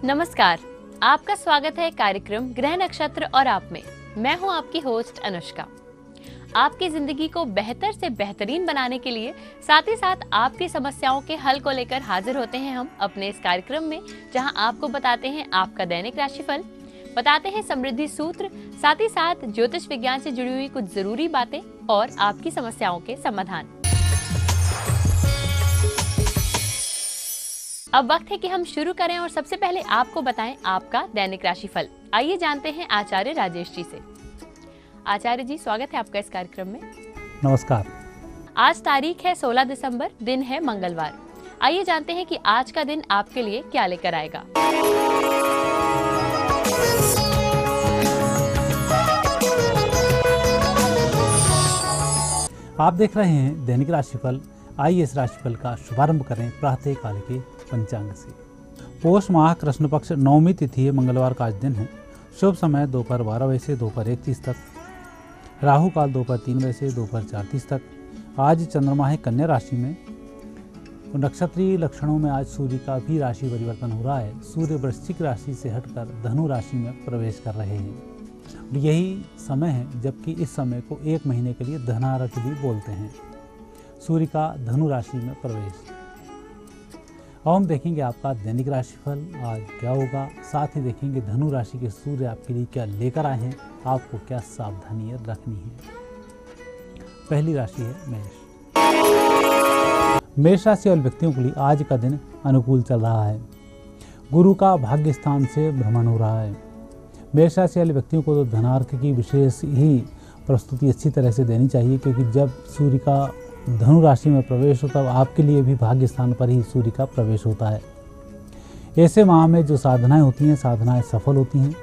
नमस्कार, आपका स्वागत है कार्यक्रम ग्रह नक्षत्र और आप में। मैं हूं आपकी होस्ट अनुष्का। आपकी जिंदगी को बेहतर से बेहतरीन बनाने के लिए साथ ही साथ आपकी समस्याओं के हल को लेकर हाजिर होते हैं हम अपने इस कार्यक्रम में, जहां आपको बताते हैं आपका दैनिक राशिफल, बताते हैं समृद्धि सूत्र, साथ ही साथ ज्योतिष विज्ञान से जुड़ी हुई कुछ जरूरी बातें और आपकी समस्याओं के समाधान। अब वक्त है कि हम शुरू करें और सबसे पहले आपको बताएं आपका दैनिक राशिफल। आइए जानते हैं आचार्य राजेश जी से। आचार्य जी, स्वागत है आपका इस कार्यक्रम में। नमस्कार। आज तारीख है 16 दिसंबर, दिन है मंगलवार। आइए जानते हैं कि आज का दिन आपके लिए क्या लेकर आएगा। आप देख रहे हैं दैनिक राशिफल। आइए इस राशिफल का शुभारंभ करें प्रातः काल के पंचांग से। पोष माह कृष्ण पक्ष नवमी तिथि है, मंगलवार का आज दिन है। शुभ समय दोपहर 12 बजे से दोपहर 1:30 तक। राहु काल दोपहर 3 बजे से दोपहर 4:30 तक। आज चंद्रमा है कन्या राशि में। नक्षत्रीय लक्षणों में आज सूर्य का भी राशि परिवर्तन हो रहा है। सूर्य वृश्चिक राशि से हटकर धनु राशि में प्रवेश कर रहे हैं। यही समय है जबकि इस समय को 1 महीने के लिए धनारक भी बोलते हैं। सूर्य का धनु राशि में प्रवेश। अब हम देखेंगे आपका दैनिक राशिफल आज क्या होगा। साथ ही देखेंगे धनु राशि के सूर्य आपके लिए क्या लेकर आए हैं, आपको क्या सावधानी रखनी है। पहली राशि है मेष। मेष राशि वाले व्यक्तियों के लिए आज का दिन अनुकूल चल रहा है। गुरु का भाग्य स्थान से भ्रमण हो रहा है। मेष राशि वाले व्यक्तियों को तो धनार्थ की विशेष ही प्रस्तुति अच्छी तरह से देनी चाहिए, क्योंकि जब सूर्य का धनु राशि में प्रवेश होता है तब आपके लिए भी भाग्य स्थान पर ही सूर्य का प्रवेश होता है। ऐसे माह में जो साधनाएं होती हैं, साधनाएं सफल होती हैं।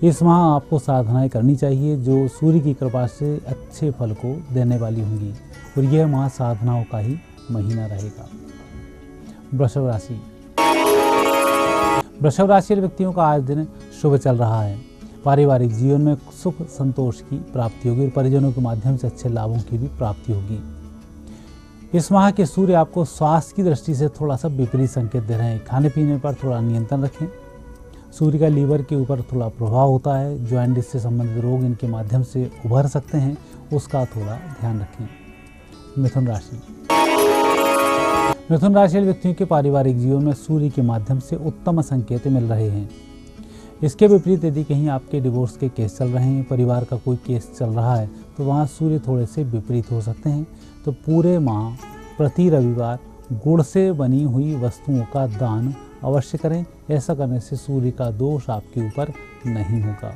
इस माह आपको साधनाएं करनी चाहिए जो सूर्य की कृपा से अच्छे फल को देने वाली होंगी, और यह माह साधनाओं का ही महीना रहेगा। वृषभ राशि। वृषभ राशि के व्यक्तियों का आज दिन शुभ चल रहा है। पारिवारिक जीवन में सुख संतोष की प्राप्ति होगी और परिजनों के माध्यम से अच्छे लाभों की भी प्राप्ति होगी। इस माह के सूर्य आपको स्वास्थ्य की दृष्टि से थोड़ा सा विपरीत संकेत दे रहे हैं। खाने पीने पर थोड़ा नियंत्रण रखें। सूर्य का लीवर के ऊपर थोड़ा प्रभाव होता है। जॉइंटिस से संबंधित रोग इनके माध्यम से उभर सकते हैं, उसका थोड़ा ध्यान रखें। मिथुन राशि। मिथुन राशि के व्यक्तियों के पारिवारिक जीवन में सूर्य के माध्यम से उत्तम संकेत मिल रहे हैं। इसके विपरीत यदि कहीं आपके डिवोर्स के केस चल रहे हैं, परिवार का कोई केस चल रहा है, तो वहाँ सूर्य थोड़े से विपरीत हो सकते हैं। तो पूरे माह प्रति रविवार गुड़ से बनी हुई वस्तुओं का दान अवश्य करें। ऐसा करने से सूर्य का दोष आपके ऊपर नहीं होगा।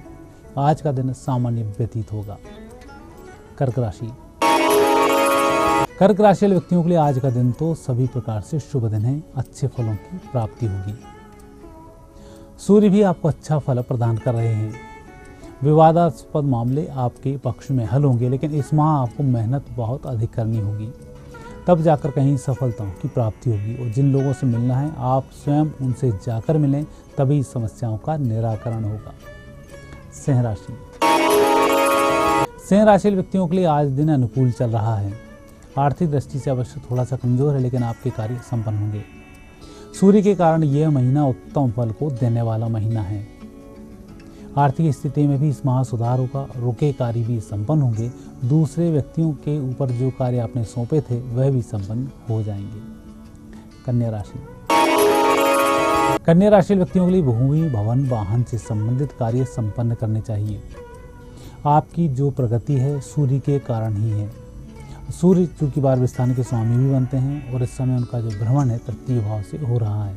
आज का दिन सामान्य व्यतीत होगा। कर्क राशि। कर्क राशि वाले व्यक्तियों के लिए आज का दिन तो सभी प्रकार से शुभ दिन है। अच्छे फलों की प्राप्ति होगी। सूर्य भी आपको अच्छा फल प्रदान कर रहे हैं। विवादास्पद मामले आपके पक्ष में हल होंगे, लेकिन इस माह आपको मेहनत बहुत अधिक करनी होगी, तब जाकर कहीं सफलताओं की प्राप्ति होगी। और जिन लोगों से मिलना है आप स्वयं उनसे जाकर मिलें, तभी समस्याओं का निराकरण होगा। सिंह राशि। सिंह राशि व्यक्तियों के लिए आज दिन अनुकूल चल रहा है। आर्थिक दृष्टि से अवश्य थोड़ा सा कमजोर है, लेकिन आपके कार्य संपन्न होंगे। सूर्य के कारण यह महीना उत्तम फल को देने वाला महीना है। आर्थिक स्थिति में भी इस माह सुधार होगा। रुके कार्य भी संपन्न होंगे। दूसरे व्यक्तियों के ऊपर जो कार्य आपने सौंपे थे वह भी संपन्न हो जाएंगे। कन्या राशि। कन्या राशि व्यक्तियों के लिए भूमि भवन वाहन से संबंधित कार्य संपन्न करने चाहिए। आपकी जो प्रगति है सूर्य के कारण ही है। सूर्य चूंकि बारहवें स्थान के स्वामी भी बनते हैं, और इस समय उनका जो भ्रमण है तृतीय भाव से हो रहा है।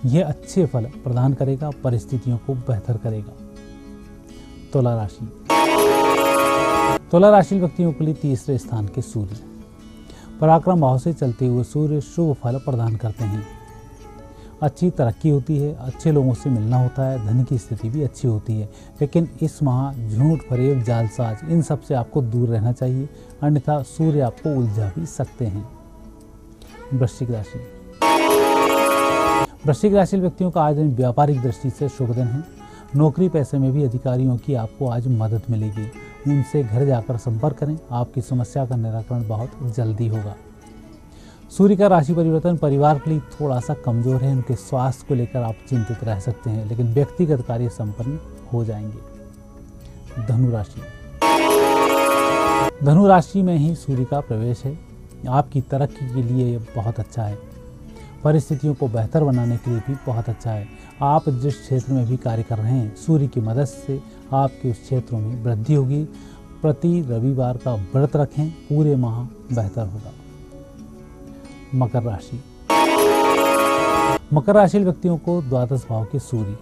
यह अच्छे फल प्रदान करेगा, परिस्थितियों को बेहतर करेगा। तुला राशि। तुला राशि व्यक्तियों के लिए तीसरे स्थान के सूर्य पराक्रम भाव से चलते हुए सूर्य शुभ फल प्रदान करते हैं। अच्छी तरक्की होती है, अच्छे लोगों से मिलना होता है, धन की स्थिति भी अच्छी होती है। लेकिन इस माह झूठ फरेब जालसाज इन सब से आपको दूर रहना चाहिए, अन्यथा सूर्य आपको उलझा भी सकते हैं। वृश्चिक राशि। वृश्चिक राशि व्यक्तियों का आज दिन व्यापारिक दृष्टि से शुभ दिन है। नौकरी पैसे में भी अधिकारियों की आपको आज मदद मिलेगी। उनसे घर जाकर संपर्क करें, आपकी समस्या का निराकरण बहुत जल्दी होगा। सूर्य का राशि परिवर्तन परिवार के लिए थोड़ा सा कमजोर है। उनके स्वास्थ्य को लेकर आप चिंतित रह सकते हैं, लेकिन व्यक्तिगत कार्य संपन्न हो जाएंगे। धनु राशि, धनु राशि में ही सूर्य का प्रवेश है। आपकी तरक्की के लिए ये बहुत अच्छा है। परिस्थितियों को बेहतर बनाने के लिए भी बहुत अच्छा है। आप जिस क्षेत्र में भी कार्य कर रहे हैं, सूर्य की मदद से आपके उस क्षेत्रों में वृद्धि होगी। प्रति रविवार का व्रत रखें, पूरे माह बेहतर होगा। मकर राशि, मकर राशि व्यक्तियों को द्वादश भाव के सूर्य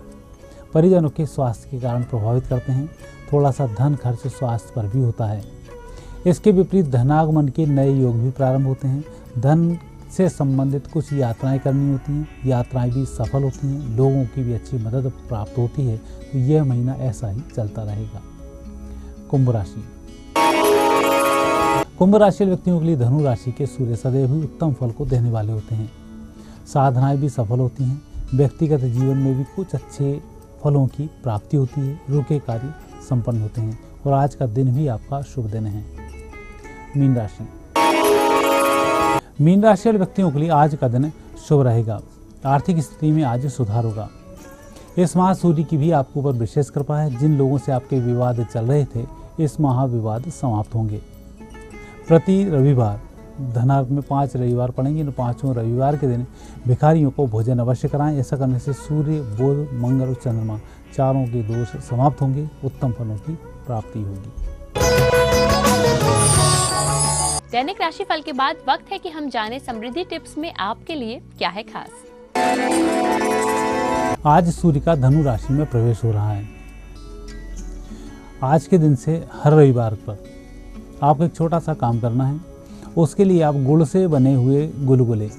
परिजनों के स्वास्थ्य के कारण प्रभावित करते हैं। थोड़ा सा धन खर्च स्वास्थ्य पर भी होता है। इसके विपरीत धनागमन के नए योग भी प्रारंभ होते हैं। धन से संबंधित कुछ यात्राएं करनी होती हैं, यात्राएं भी सफल होती हैं। लोगों की भी अच्छी मदद प्राप्त होती है। तो यह महीना ऐसा ही चलता रहेगा। कुंभ राशि, कुंभ राशि व्यक्तियों के लिए धनु राशि के सूर्य सदैव ही उत्तम फल को देने वाले होते हैं। साधनाएं भी सफल होती हैं। व्यक्तिगत जीवन में भी कुछ अच्छे फलों की प्राप्ति होती है। रुके कार्य संपन्न होते हैं और आज का दिन भी आपका शुभ दिन है। मीन राशि, मीन राशि वाले व्यक्तियों के लिए आज का दिन शुभ रहेगा। आर्थिक स्थिति में आज सुधार होगा। इस माह सूर्य की भी आपके ऊपर विशेष कृपा है। जिन लोगों से आपके विवाद चल रहे थे, इस माह विवाद समाप्त होंगे। प्रति रविवार धनार्थ में 5 रविवार पड़ेंगे। 5वें रविवार के दिन भिखारियों को भोजन अवश्य कराएं। ऐसा करने से सूर्य, बुध, मंगल और चंद्रमा चारों के दोष समाप्त होंगे। उत्तम फलों की प्राप्ति होगी। दैनिक राशिफल के बाद वक्त है कि हम जाने समृद्धि टिप्स में आपके लिए क्या है खास। आज सूर्य का धनु राशि में प्रवेश हो रहा है। आज के दिन से हर रविवार पर आपको एक छोटा सा काम करना है। उसके लिए आप गुड़ से बने हुए गुलगुले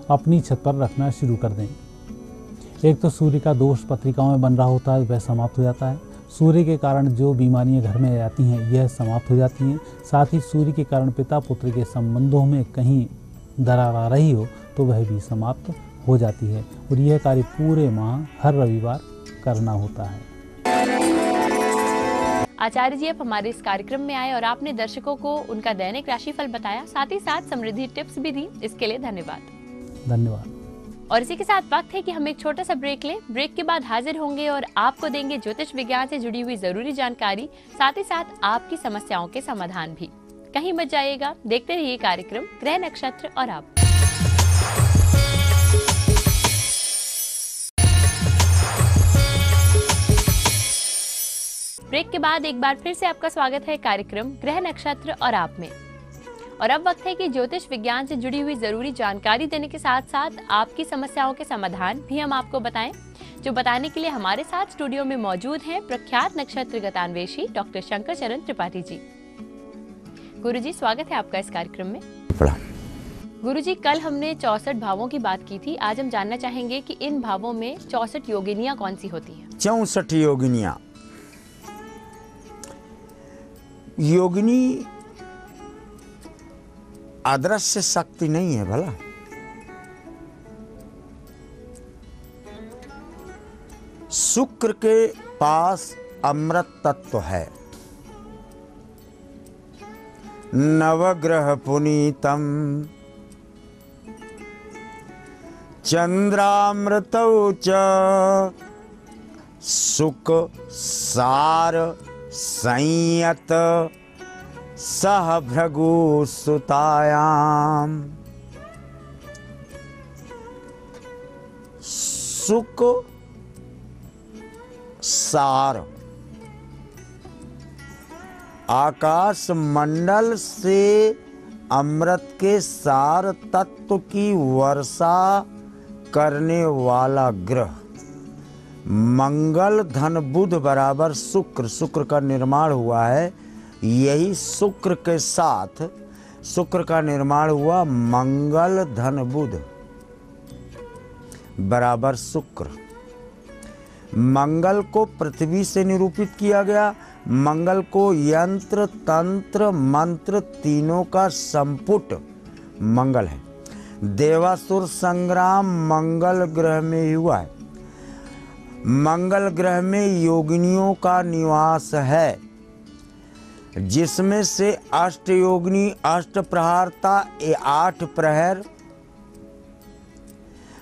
अपनी छत पर रखना शुरू कर दें। एक तो सूर्य का दोष पत्रिकाओं में बन रहा होता है, वह समाप्त हो जाता है। सूर्य के कारण जो बीमारियां घर में आती हैं, यह समाप्त हो जाती हैं। साथ ही सूर्य के कारण पिता पुत्र के संबंधों में कहीं दरार आ रही हो तो वह भी समाप्त हो जाती है। और यह कार्य पूरे माह हर रविवार करना होता है। आचार्य जी, अब हमारे इस कार्यक्रम में आए और आपने दर्शकों को उनका दैनिक राशिफल बताया, साथ ही साथ समृद्धि टिप्स भी दी। इसके लिए धन्यवाद। धन्यवाद। और इसी के साथ वक्त है कि हम एक छोटा सा ब्रेक लें। ब्रेक के बाद हाजिर होंगे और आपको देंगे ज्योतिष विज्ञान से जुड़ी हुई जरूरी जानकारी, साथ ही साथ आपकी समस्याओं के समाधान भी। कहीं मत जाइएगा, देखते रहिए कार्यक्रम ग्रह नक्षत्र और आप। ब्रेक के बाद एक बार फिर से आपका स्वागत है कार्यक्रम ग्रह नक्षत्र और आप में। और अब वक्त है कि ज्योतिष विज्ञान से जुड़ी हुई जरूरी जानकारी देने के साथ साथ आपकी समस्याओं के समाधान भी हम आपको बताएं, जो बताने के लिए हमारे साथ स्टूडियो में मौजूद हैं प्रख्यात नक्षत्र गतान्वेषी डॉक्टर शंकर चरण त्रिपाठी जी। गुरुजी, स्वागत है आपका इस कार्यक्रम में। गुरुजी, कल हमने 64 भावों की बात की थी। आज हम जानना चाहेंगे कि इन भावों में 64 योगिनियां कौन सी होती हैं? 64 योगिनियां। योगिनी अदृश्य शक्ति नहीं है भला। शुक्र के पास अमृत तत्व है। नवग्रह पुनीतम चंद्रामृतौ च सुख सार संयत सह भृगु सुतायाम। सुख सार आकाश मंडल से अमृत के सार तत्व की वर्षा करने वाला ग्रह मंगल धन बुध बराबर शुक्र। शुक्र का निर्माण हुआ है। यही शुक्र के साथ शुक्र का निर्माण हुआ मंगल धन बुध बराबर शुक्र। मंगल को पृथ्वी से निरूपित किया गया। मंगल को यंत्र तंत्र मंत्र तीनों का संपुट मंगल है। देवासुर संग्राम मंगल ग्रह में ही हुआ है। मंगल ग्रह में योगिनियों का निवास है। जिसमें से अष्टयोगिनी अष्टप्रहारता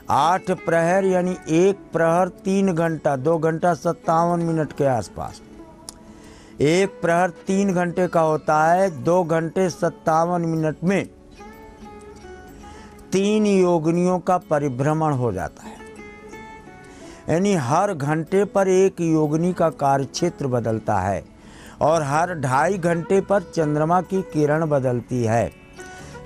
8 प्रहर यानी 1 प्रहर 3 घंटा 2 घंटा 57 मिनट के आसपास। 1 प्रहर 3 घंटे का होता है, 2 घंटे 57 मिनट में 3 योगिनियों का परिभ्रमण हो जाता है। यानी हर घंटे पर एक योगिनी का कार्यक्षेत्र बदलता है और हर 2.5 घंटे पर चंद्रमा की किरण बदलती है।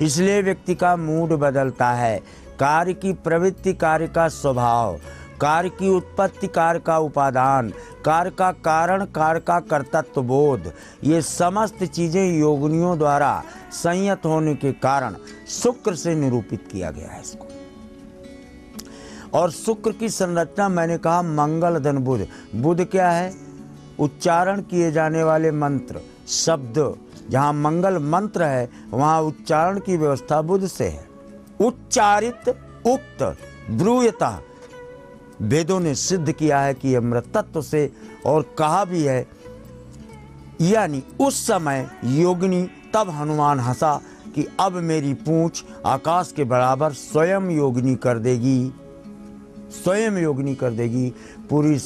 इसलिए व्यक्ति का मूड बदलता है। कार्य की प्रवृत्ति, कार्य का स्वभाव, कार्य की उत्पत्ति, कार्य का उपादान, कार्य का कारण, कार्य का कर्तृत्व बोध, ये समस्त चीज़ें योगिनियों द्वारा संयत होने के कारण शुक्र से निरूपित किया गया है इसको। और शुक्र की संरचना मैंने कहा मंगल धन बुध। बुध क्या है? उच्चारण किए जाने वाले मंत्र शब्द। जहाँ मंगल मंत्र है वहाँ उच्चारण की व्यवस्था बुध से है। उच्चारित उक्त ब्रूयता वेदों ने सिद्ध किया है कि अमृत तत्व से, और कहा भी है, यानी उस समय योगिनी तब हनुमान हंसा कि अब मेरी पूंछ आकाश के बराबर स्वयं योगिनी कर देगी, स्वयं योगिनी कर देगी, पूरी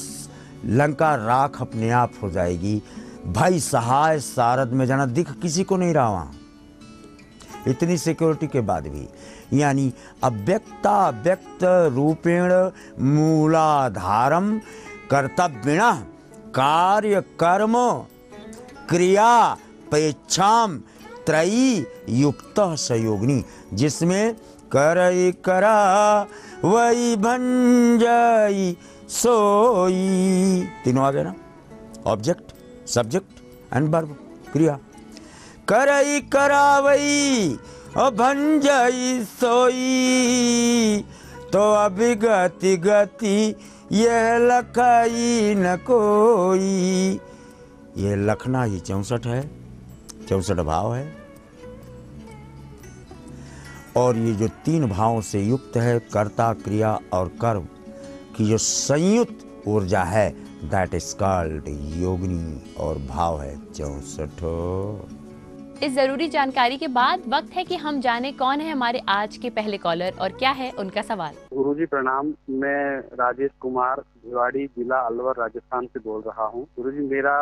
लंका राख अपने आप हो जाएगी। भाई सहाय सारद में जाना दिख किसी को नहीं रहा वहाँ, इतनी सिक्योरिटी के बाद भी। यानी अव्यक्ता व्यक्त रूपेण मूलाधारम कर्तव्यण कार्य कर्म क्रिया पेक्षाम त्रयी युक्त सयोगिनी, जिसमें करई करा वही भंजई सोई, तीनों आ गए ना, ऑब्जेक्ट सब्जेक्ट एंड वर्ब क्रिया। करई करावई भंजई सोई, तो अभिगति गति यह लखाई न कोई। यह लखना ही 64 है, 64 भाव है। और ये जो 3 भावों से युक्त है, कर्ता क्रिया और कर्म की जो संयुक्त ऊर्जा है, दैट इज कॉल्ड योगिनी, और भाव है 64। इस जरूरी जानकारी के बाद वक्त है कि हम जाने कौन है हमारे आज के पहले कॉलर और क्या है उनका सवाल। गुरुजी प्रणाम, मैं राजेश कुमार भिवाड़ी जिला अलवर राजस्थान से बोल रहा हूँ। गुरुजी मेरा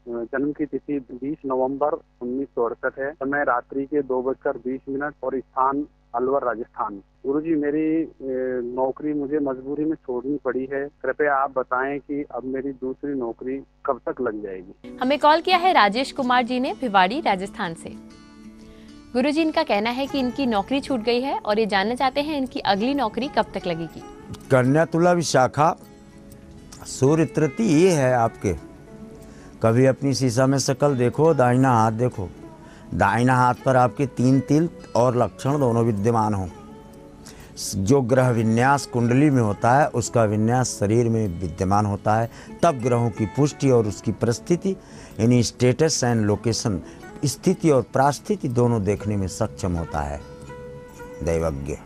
जन्म की तिथि 20 नवंबर 1968 है। समय रात्रि के 2:20 और स्थान अलवर राजस्थान। गुरुजी मेरी नौकरी मुझे मजबूरी में छोड़नी पड़ी है। कृपया आप बताएं कि अब मेरी दूसरी नौकरी कब तक लग जाएगी। हमें कॉल किया है राजेश कुमार जी ने भिवाड़ी राजस्थान से। गुरुजी इनका कहना है कि इनकी नौकरी छूट गई है और ये जानना चाहते हैं इनकी अगली नौकरी कब तक लगेगी। कन्या तुला विशाखा सूर्य तृतीय ये है आपके। कभी अपनी शीशा में शक्ल देखो, दाहिना हाथ देखो, दाहिना हाथ पर आपके 3 तिल और लक्षण दोनों विद्यमान हों। जो ग्रह विन्यास कुंडली में होता है उसका विन्यास शरीर में विद्यमान होता है, तब ग्रहों की पुष्टि और उसकी परिस्थिति यानी स्टेटस एंड लोकेशन, स्थिति और प्रास्थिति दोनों देखने में सक्षम होता है दैवज्ञ।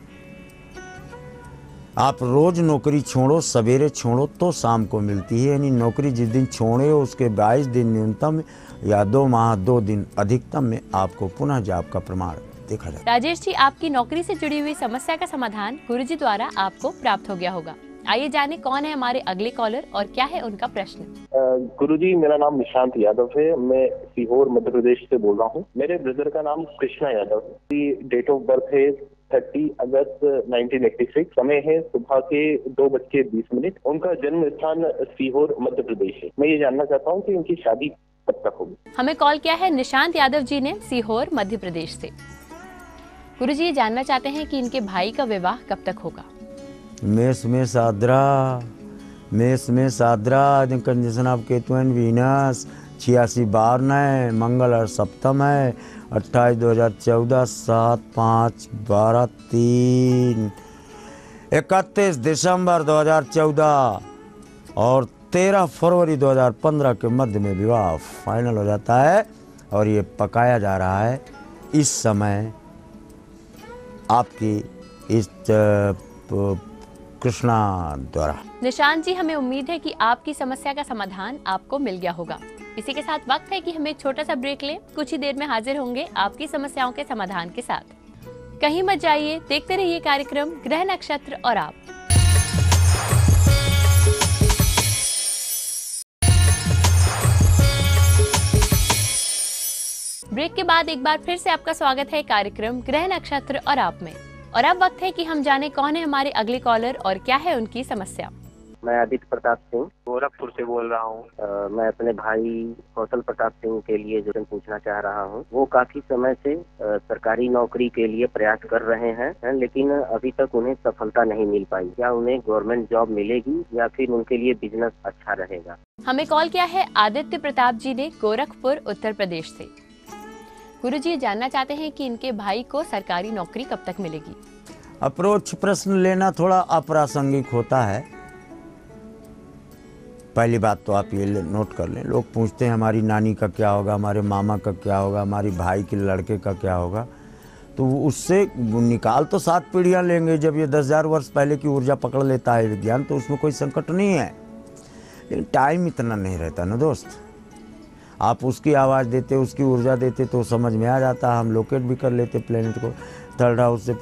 आप रोज नौकरी छोड़ो, सवेरे छोड़ो तो शाम को मिलती है, यानी नौकरी जिस दिन छोड़े हो उसके 22 दिन न्यूनतम या 2 माह 2 दिन अधिकतम में आपको पुनः जॉब का प्रमाण देखा जाता है। राजेश जी, आपकी नौकरी से जुड़ी हुई समस्या का समाधान गुरुजी द्वारा आपको प्राप्त हो गया होगा। आइए जाने कौन है हमारे अगले कॉलर और क्या है उनका प्रश्न। गुरुजी मेरा नाम निशांत यादव है, मैं सीहोर मध्य प्रदेश से बोल रहा हूँ। मेरे ब्रदर का नाम कृष्णा यादव है। डेट ऑफ बर्थ है 30 अगस्त 1986। समय है सुबह के 2:20। उनका जन्म स्थान सीहोर मध्य प्रदेश है। मैं ये जानना चाहता हूँ कि उनकी शादी कब तक होगी। हमें कॉल किया है निशांत यादव जी ने सीहोर मध्य प्रदेश से। गुरुजी ये जानना चाहते हैं कि इनके भाई का विवाह कब तक होगा। मेष में साद्रा कंजन ऑफ केतु एंड वीनस 86 बार है, मंगल और सप्तम है, 28 2014 7 5 12 3 31 दिसंबर 2014 और 13 फरवरी 2015 के मध्य में विवाह फाइनल हो जाता है। और ये पकाया जा रहा है इस समय आपकी इस कृष्णा द्वारा। निशांत जी, हमें उम्मीद है कि आपकी समस्या का समाधान आपको मिल गया होगा। इसी के साथ वक्त है कि हम एक छोटा सा ब्रेक लें। कुछ ही देर में हाजिर होंगे आपकी समस्याओं के समाधान के साथ। कहीं मत जाइए, देखते रहिए कार्यक्रम ग्रह नक्षत्र और आप। ब्रेक के बाद एक बार फिर से आपका स्वागत है कार्यक्रम ग्रह नक्षत्र और आप में। और अब वक्त है कि हम जाने कौन है हमारे अगले कॉलर और क्या है उनकी समस्या। मैं आदित्य प्रताप सिंह गोरखपुर से बोल रहा हूँ। मैं अपने भाई कौशल प्रताप सिंह के लिए जो पूछना चाह रहा हूँ। वो काफी समय से सरकारी नौकरी के लिए प्रयास कर रहे हैं, लेकिन अभी तक उन्हें सफलता नहीं मिल पाई। क्या उन्हें गवर्नमेंट जॉब मिलेगी या फिर उनके लिए बिजनेस अच्छा रहेगा? हमें कॉल किया है आदित्य प्रताप जी ने गोरखपुर उत्तर प्रदेश से। गुरुजी जानना चाहते हैं कि इनके भाई को सरकारी नौकरी कब तक मिलेगी। अप्रोच प्रश्न लेना थोड़ा अप्रासंगिक होता है। पहली बात तो आप ये नोट कर लें, लोग पूछते हैं हमारी नानी का क्या होगा, हमारे मामा का क्या होगा, हमारी भाई के लड़के का क्या होगा। तो उससे निकाल तो 7 पीढ़ियाँ लेंगे। जब ये 10,000 वर्ष पहले की ऊर्जा पकड़ लेता है विज्ञान, तो उसमें कोई संकट नहीं है। लेकिन टाइम इतना नहीं रहता ना दोस्त। आप उसकी आवाज़ देते, उसकी ऊर्जा देते तो समझ में आ जाता। हम लोकेट भी कर लेते प्लेनेट को। थर्ड हाउस से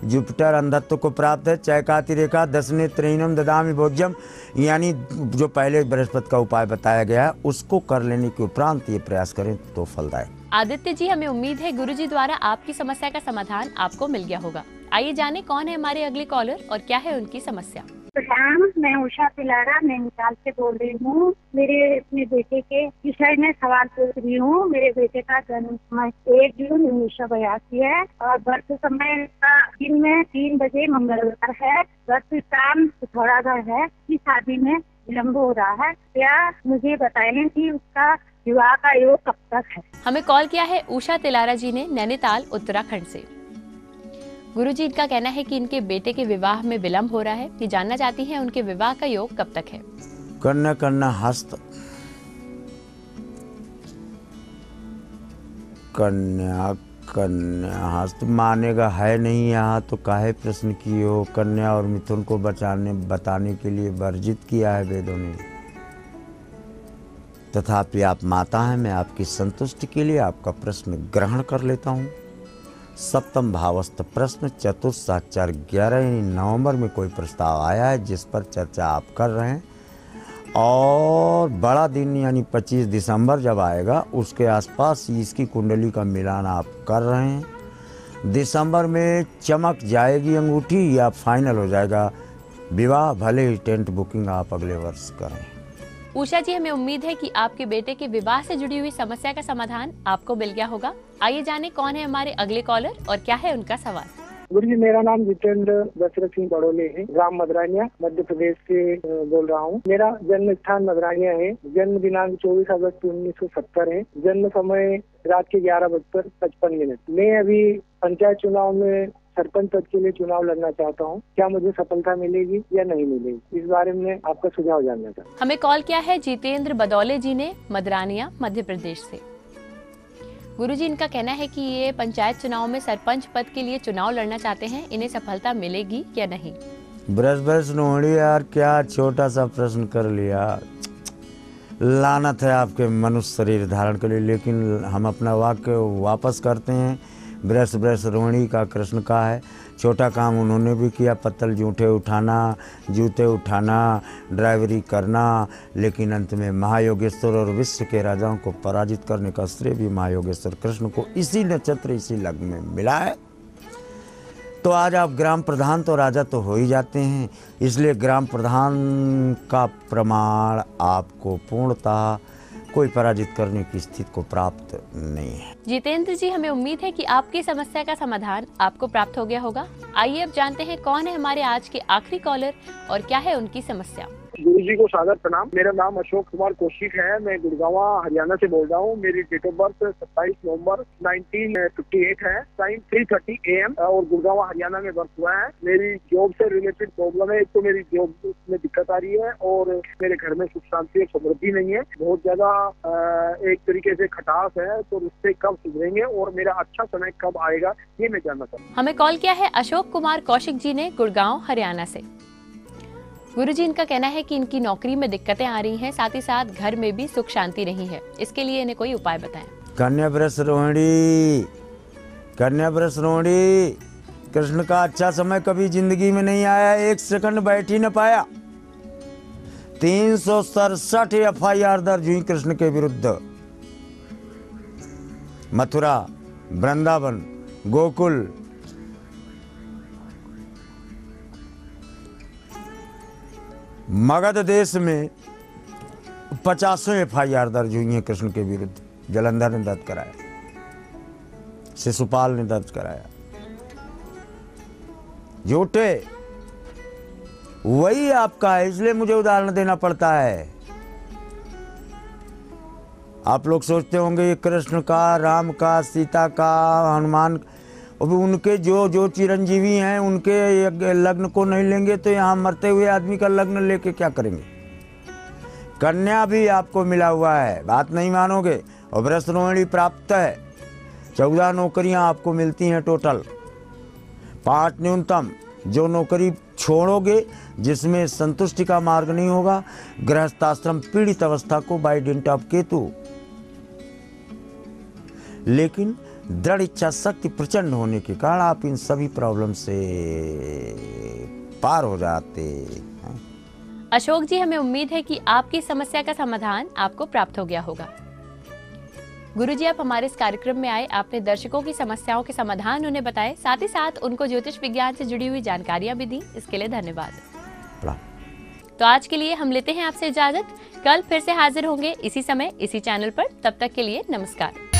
जुपिटर अंधत्व को प्राप्त है। चैकाति रेखा दशने त्रैनम ददामि भोज्यम, यानी जो पहले बृहस्पति का उपाय बताया गया है उसको कर लेने के उपरांत ये प्रयास करें तो फलदायक। आदित्य जी, हमें उम्मीद है गुरुजी द्वारा आपकी समस्या का समाधान आपको मिल गया होगा। आइए जाने कौन है हमारे अगले कॉलर और क्या है उनकी समस्या। मैं उषा तिलारा नैनीताल से बोल रही हूँ। मेरे अपने बेटे के विषय में सवाल पूछ रही हूँ। मेरे बेटे का जन्म समय 1 जून 1982 है और बर्थ समय का दिन में 3 बजे मंगलवार है। बर्थ स्थान पिथौरागढ़ है। की शादी में विलम्ब हो रहा है। क्या मुझे बताएं कि उसका विवाह का योग कब तक है? हमें कॉल किया है उषा तिलारा जी ने नैनीताल उत्तराखंड से। गुरुजी, इनका कहना है कि इनके बेटे के विवाह में विलम्ब हो रहा है। ये जानना चाहती हैं उनके विवाह का योग कब तक है। कन्या हस्त, कन्या हस्त मानेगा है नहीं। यहाँ तो काहे प्रश्न किए हो। कन्या और मिथुन को बताने के लिए वर्जित किया है वेदों ने। तथापि आप माता हैं, मैं आपकी संतुष्टि के लिए आपका प्रश्न ग्रहण कर लेता हूँ। सप्तम भावस्थ प्रश्न, चतुर्थ साक्षर 11 यानी नवंबर में कोई प्रस्ताव आया है जिस पर चर्चा आप कर रहे हैं, और बड़ा दिन यानी 25 दिसंबर जब आएगा उसके आसपास इसकी कुंडली का मिलान आप कर रहे हैं। दिसंबर में चमक जाएगी अंगूठी या फाइनल हो जाएगा विवाह। भले ही टेंट बुकिंग आप अगले वर्ष करें। उषा जी, हमें उम्मीद है कि आपके बेटे के विवाह से जुड़ी हुई समस्या का समाधान आपको मिल गया होगा। आइए जाने कौन है हमारे अगले कॉलर और क्या है उनका सवाल। गुरु जी, मेरा नाम जितेंद्र दशरथ सिंह बड़ोले है। ग्राम मदरानिया मध्य प्रदेश से बोल रहा हूँ। मेरा जन्म स्थान मदरानिया है। जन्म दिनांक 24 अगस्त 1970 है। जन्म समय रात के 11:55। मैं अभी पंचायत चुनाव में सरपंच पद के लिए चुनाव लड़ना चाहता हूँ। क्या मुझे सफलता मिलेगी या नहीं मिलेगी, इस बारे में आपका सुझाव जानना चाहता हूँ। हमें कॉल किया है जितेंद्र बदौले जी ने मदरानिया मध्य प्रदेश से। गुरुजी, इनका कहना है कि ये पंचायत चुनाव में सरपंच पद के लिए चुनाव लड़ना चाहते हैं। इन्हें सफलता मिलेगी या नहीं। ब्रस नोड़ी यार, क्या छोटा सा प्रश्न कर लिया। लानत है आपके मनुष्य शरीर धारण के लिए। लेकिन हम अपना वाक्य वापस करते हैं। ब्रस रोहिणी का कृष्ण का है। छोटा काम उन्होंने भी किया, पत्तल जूठे उठाना, जूते उठाना, ड्राइवरी करना, लेकिन अंत में महायोगेश्वर और विश्व के राजाओं को पराजित करने का श्रेय भी महायोगेश्वर कृष्ण को इसी नक्षत्र इसी लग्न में मिला है। तो आज आप ग्राम प्रधान तो राजा तो हो ही जाते हैं, इसलिए ग्राम प्रधान का प्रमाण आपको पूर्णतः कोई पराजित करने की स्थिति को प्राप्त नहीं है। जितेंद्र जी, हमें उम्मीद है कि आपकी समस्या का समाधान आपको प्राप्त हो गया होगा। आइए अब जानते हैं कौन है हमारे आज के आखिरी कॉलर और क्या है उनकी समस्या। गुरु जी को सादर प्रणाम। मेरा नाम अशोक कुमार कौशिक है। मैं गुड़गांव हरियाणा से बोल रहा हूँ। मेरी डेट ऑफ बर्थ 27 नवंबर 1958 है। टाइम 3:30 AM और गुड़गांव हरियाणा में बर्थ हुआ है। मेरी जॉब से रिलेटेड प्रॉब्लम है। एक तो मेरी जॉब में दिक्कत आ रही है और मेरे घर में सुख शांति और समृद्धि नहीं है। बहुत ज्यादा एक तरीके से खटास है। तो रिश्ते कब सुधरेंगे और मेरा अच्छा समय कब आएगा, ये मैं जानना चाहता हूँ। हमें कॉल किया है अशोक कुमार कौशिक जी ने गुड़गांव हरियाणा से। गुरुजी, इनका कहना है कि इनकी नौकरी में दिक्कतें आ रही हैं, साथ ही साथ घर में भी सुख शांति नहीं है। इसके लिए इन्हें कोई उपाय बताएं। कन्या वृष रोहिणी, कन्या वृष रोहिणी, कृष्ण का अच्छा समय कभी जिंदगी में नहीं आया, एक सेकंड बैठ ही न पाया। 367 FIR दर्ज हुई कृष्ण के विरुद्ध। मथुरा, वृंदावन, गोकुल, मगध देश में 50 FIR दर्ज हुई हैं कृष्ण के विरुद्ध। जलंधर ने दर्ज कराया, शिशुपाल ने दर्ज कराया। झूठे वही आपका है, इसलिए मुझे उदाहरण देना पड़ता है। आप लोग सोचते होंगे ये कृष्ण का, राम का, सीता का, हनुमान, अब उनके जो चिरंजीवी हैं उनके लग्न को नहीं लेंगे तो यहाँ मरते हुए आदमी का लग्न लेके क्या करेंगे। कन्या भी आपको मिला हुआ है, बात नहीं मानोगे। और वृष रोहिणी प्राप्त है, 14 नौकरियां आपको मिलती हैं टोटल, 5 न्यूनतम। जो नौकरी छोड़ोगे जिसमें संतुष्टि का मार्ग नहीं होगा, गृहस्थाश्रम पीड़ित अवस्था को बाय डिंट ऑफ केतु। लेकिन दृढ़ इच्छा शक्ति प्रचंड होने के कारण आप इन सभी प्रॉब्लम से पार हो जाते हैं। अशोक जी, हमें उम्मीद है कि आपकी समस्या का समाधान आपको प्राप्त हो गया होगा। गुरुजी, आप हमारे इस कार्यक्रम में आए, आपने दर्शकों की समस्याओं के समाधान उन्हें बताए, साथ ही साथ उनको ज्योतिष विज्ञान से जुड़ी हुई जानकारियां भी दी। इसके लिए धन्यवाद। तो आज के लिए हम लेते हैं आपसे इजाजत। कल फिर से हाजिर होंगे इसी समय इसी चैनल पर। तब तक के लिए नमस्कार।